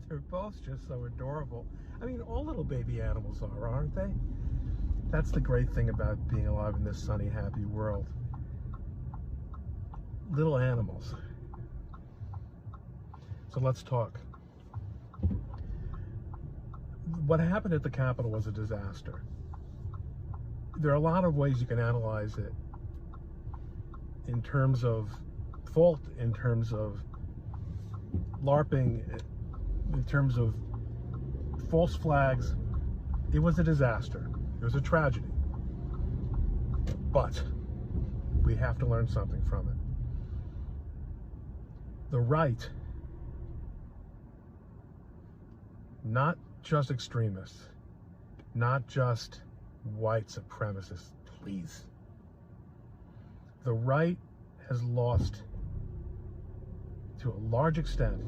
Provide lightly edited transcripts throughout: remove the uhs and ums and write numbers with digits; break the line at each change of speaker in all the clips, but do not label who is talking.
They're both just so adorable. I mean, all little baby animals are, aren't they? That's the great thing about being alive in this sunny, happy world. Little animals. So let's talk. What happened at the Capitol was a disaster. There are a lot of ways you can analyze it in terms of fault, in terms of LARPing, in terms of false flags. It was a disaster. It was a tragedy. But we have to learn something from it. The right, not just extremists, not just white supremacists, please. The right has lost, to a large extent,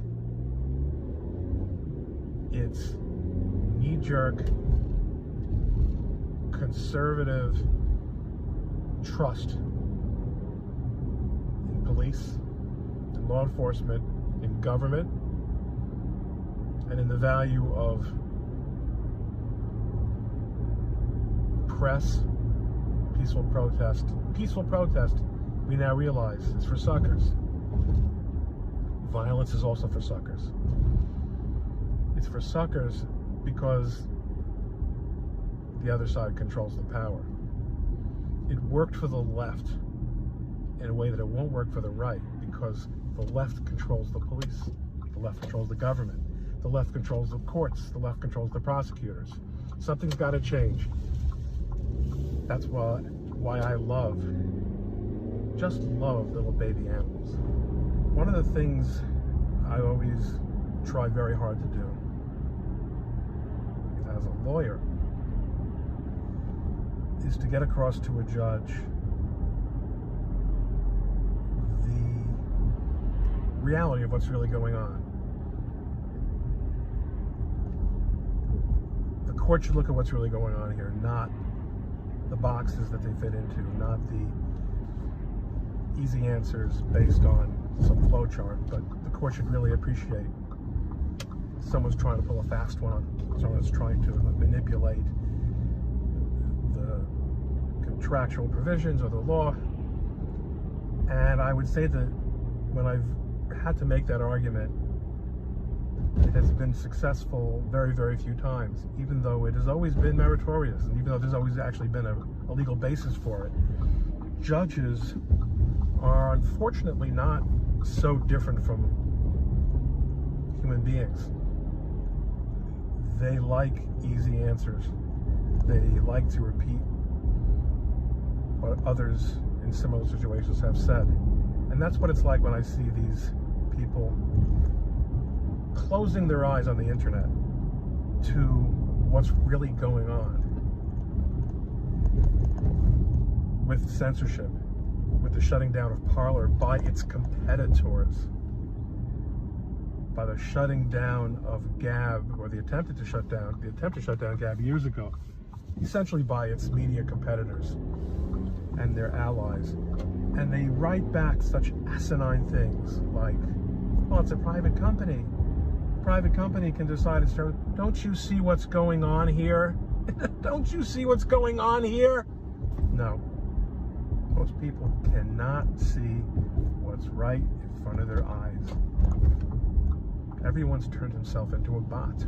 its knee-jerk, conservative trust in police, in law enforcement, in government, and in the value of press, peaceful protest. Peaceful protest, we now realize, is for suckers. Violence is also for suckers. It's for suckers because the other side controls the power. It worked for the left in a way that it won't work for the right, because the left controls the police, the left controls the government, the left controls the courts, the left controls the prosecutors. Something's got to change. That's why I just love little baby animals. One of the things I always try very hard to do as a lawyer is to get across to a judge the reality of what's really going on. The court should look at what's really going on here, not the boxes that they fit into, not the easy answers based on some flowchart, but the court should really appreciate someone's trying to pull a fast one, someone's trying to manipulate the contractual provisions or the law. And I would say that when I've had to make that argument, it has been successful very, very few times, even though it has always been meritorious, and even though there's always actually been a legal basis for it. Judges are unfortunately not so different from human beings. They like easy answers. They like to repeat what others in similar situations have said. And that's what it's like when I see these people closing their eyes on the internet to what's really going on with censorship, with the shutting down of Parler by its competitors, by the shutting down of Gab, or the attempt to shut down Gab years ago, essentially by its media competitors and their allies. And they write back such asinine things like, well, it's a private company. Private company can decide its terms. Don't you see what's going on here? Don't you see what's going on here? No. Most people cannot see what's right in front of their eyes. Everyone's turned himself into a bot.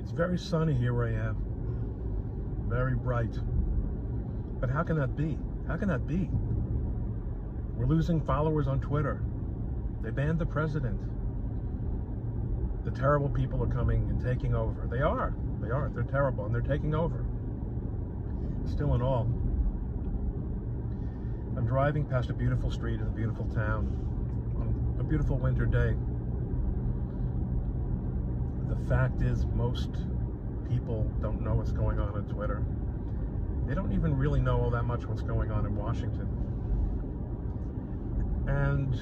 It's very sunny here where I am. Very bright. But how can that be? How can that be? We're losing followers on Twitter. They banned the president. The terrible people are coming and taking over. They are. They're terrible, and they're taking over. Still in all, I'm driving past a beautiful street in a beautiful town on a beautiful winter day. The fact is, most people don't know what's going on Twitter. They don't even really know all that much what's going on in Washington. And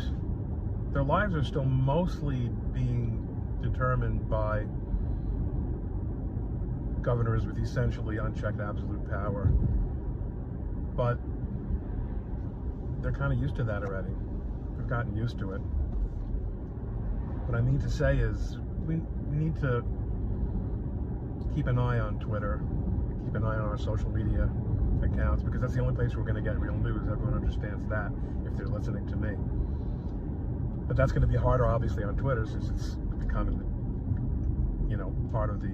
their lives are still mostly being determined by governors with essentially unchecked absolute power. But they're kind of used to that already. They've gotten used to it. What I mean to say is, we need to keep an eye on Twitter, keep an eye on our social media accounts, because that's the only place we're going to get real news. Everyone understands that if they're listening to me. But that's going to be harder, obviously, on Twitter, since it's becoming, part of the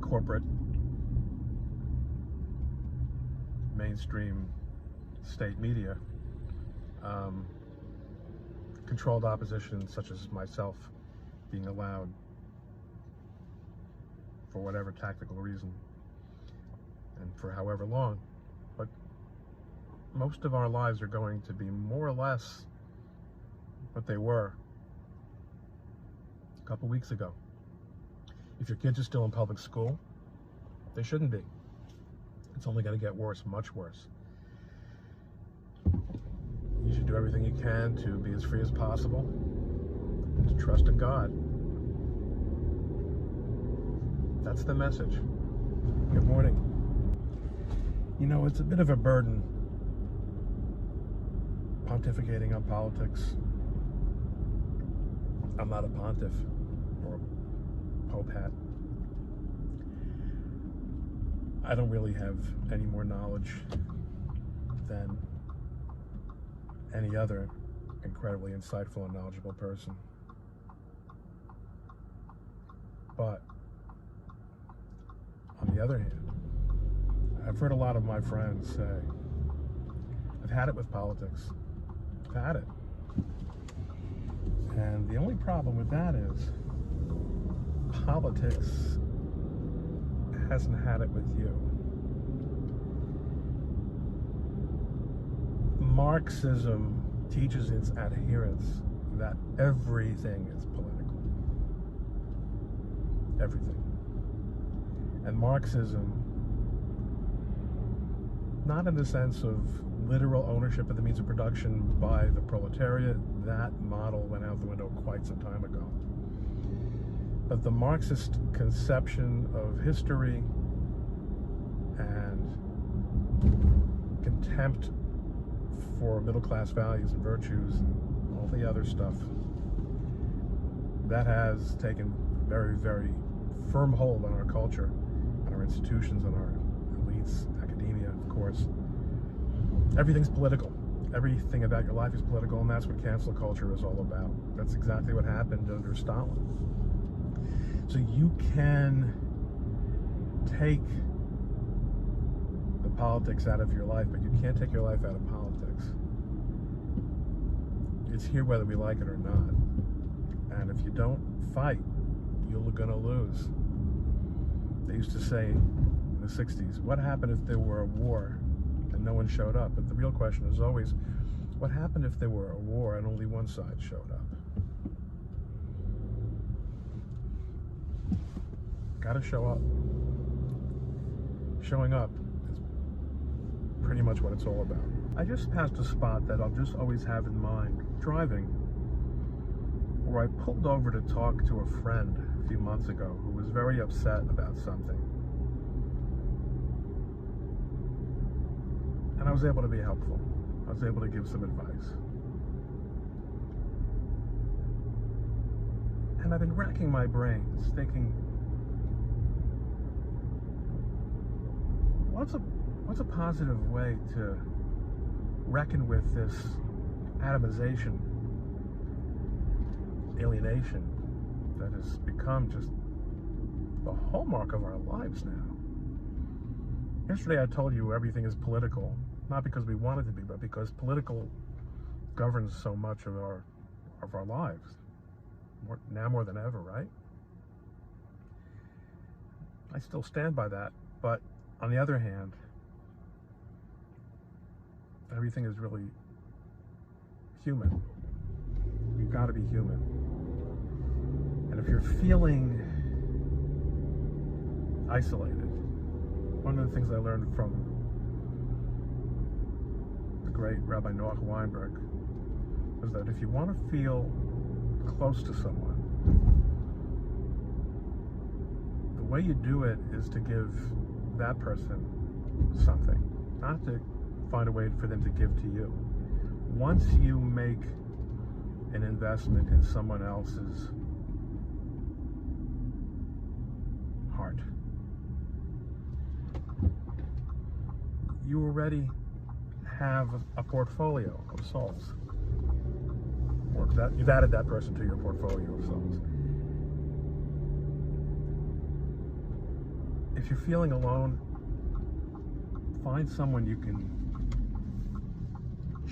corporate mainstream state media. Controlled opposition, such as myself, being allowed for whatever tactical reason and for however long. But most of our lives are going to be more or less what they were a couple weeks ago. If your kids are still in public school, they shouldn't be. It's only going to get worse, much worse. You should do everything you can to be as free as possible and to trust in God. That's the message. Good morning. It's a bit of a burden pontificating on politics. I'm not a pontiff or a pope hat. I don't really have any more knowledge than any other incredibly insightful and knowledgeable person. But on the other hand, I've heard a lot of my friends say, I've had it with politics. I've had it. And the only problem with that is politics hasn't had it with you. Marxism teaches its adherents that everything is political. Everything. And Marxism, not in the sense of literal ownership of the means of production by the proletariat, that model went out the window quite some time ago. But the Marxist conception of history and contempt for middle-class values and virtues and all the other stuff, that has taken very, very firm hold on our culture, on our institutions, on our elites, academia, of course. Everything's political. Everything about your life is political, and that's what cancel culture is all about. That's exactly what happened under Stalin. So you can take the politics out of your life, but you can't take your life out of politics. It's here whether we like it or not. And if you don't fight, you're gonna lose. They used to say in the 60s, what happened if there were a war and no one showed up? But the real question is always, what happened if there were a war and only one side showed up? Gotta show up. Showing up is pretty much what it's all about. I just passed a spot that I'll just always have in mind driving, where I pulled over to talk to a friend a few months ago who was very upset about something. And I was able to be helpful. I was able to give some advice. And I've been racking my brains thinking, what's a positive way to reckon with this atomization, alienation that has become just the hallmark of our lives now? Yesterday I told you everything is political, not because we want it to be, but because political governs so much of our lives, now more than ever, right? I still stand by that, but on the other hand, everything is really human. You've got to be human. And if you're feeling isolated, one of the things I learned from the great Rabbi Noach Weinberg was that if you want to feel close to someone, the way you do it is to give that person something, not to find a way for them to give to you. Once you make an investment in someone else's you already have a portfolio of souls. Or that you've added that person to your portfolio of souls. If you're feeling alone, find someone you can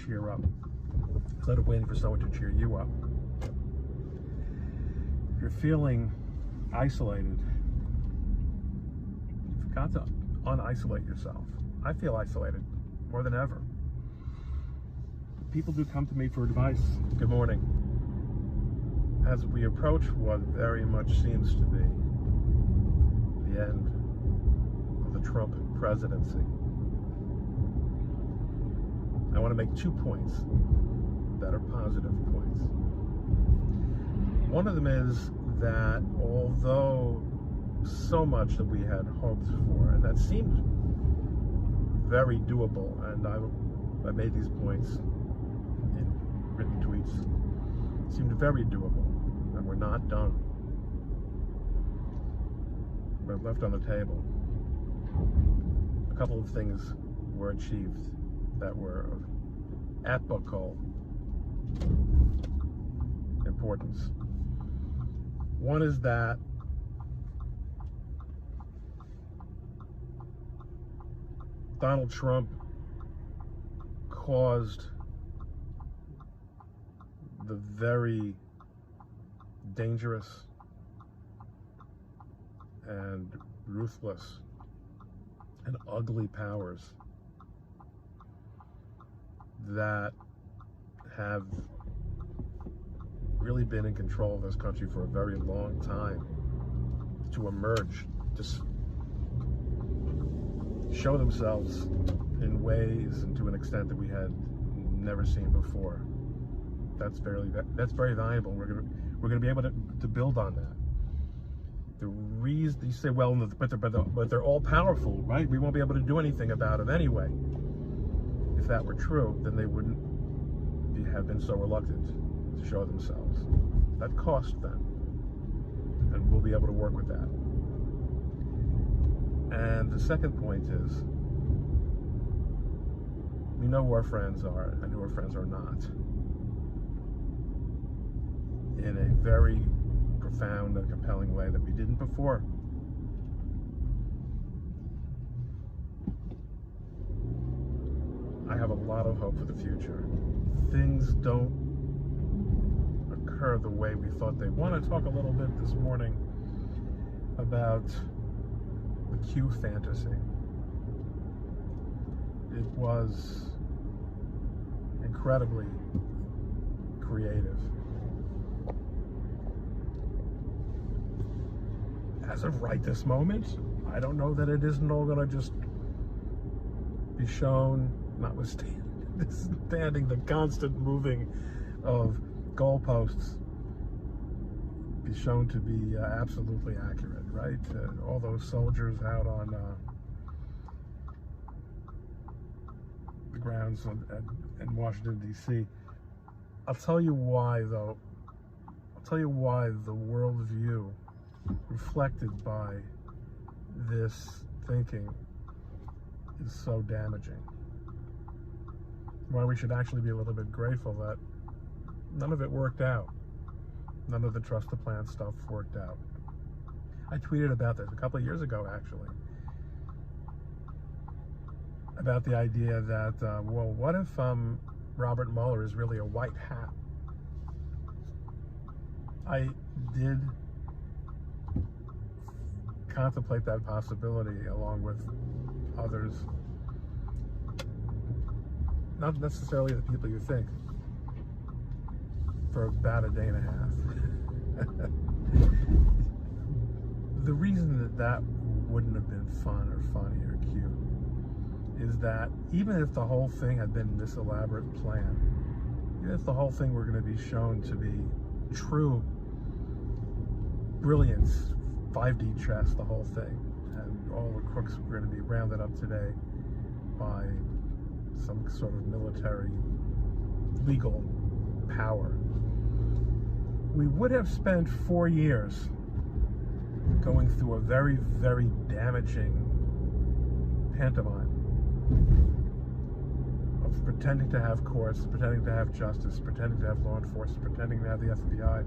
cheer up instead of waiting for someone to cheer you up. If you're feeling isolated, you've got to un-isolate yourself. I feel isolated more than ever. People do come to me for advice. Good morning. As we approach what very much seems to be the end of the Trump presidency, I want to make 2 points that are positive points. One of them is that although so much that we had hoped for, and that seemed very doable, and I made these points in written tweets, seemed very doable, and we're not done. We're left on the table. A couple of things were achieved that were of epochal importance. One is that Donald Trump caused the very dangerous and ruthless and ugly powers that have really been in control of this country for a very long time to emerge, to show themselves in ways and to an extent that we had never seen before. That's very valuable. We're gonna be able to build on that. The reason you say, well, but they're all powerful, right? We won't be able to do anything about it anyway. If that were true, then they wouldn't have been so reluctant to show themselves. That cost them, and we'll be able to work with that. And the second point is, we know who our friends are and who our friends are not, in a very profound and compelling way that we didn't before. I have a lot of hope for the future. Things don't occur the way we thought they. I want to talk a little bit this morning about the Q fantasy. It was incredibly creative. As of right this moment, I don't know that it isn't all going to just be shown, notwithstanding the constant moving of goalposts, be shown to be absolutely accurate, right? All those soldiers out on the grounds in Washington, D.C. I'll tell you why, though. I'll tell you why the worldview reflected by this thinking is so damaging. Why we should actually be a little bit grateful that none of it worked out. None of the trust the plan stuff worked out. I tweeted about this a couple of years ago, actually, about the idea that, well, what if Robert Mueller is really a white hat? I did contemplate that possibility along with others. Not necessarily the people you think, for about a day and a half. The reason that wouldn't have been fun or funny or cute is that even if the whole thing had been this elaborate plan, even if the whole thing were going to be shown to be true brilliance, 5D chess, the whole thing, and all the crooks were going to be rounded up today by some sort of military legal power, we would have spent 4 years going through a very, very damaging pantomime pretending to have courts, pretending to have justice, pretending to have law enforcement, pretending to have the FBI,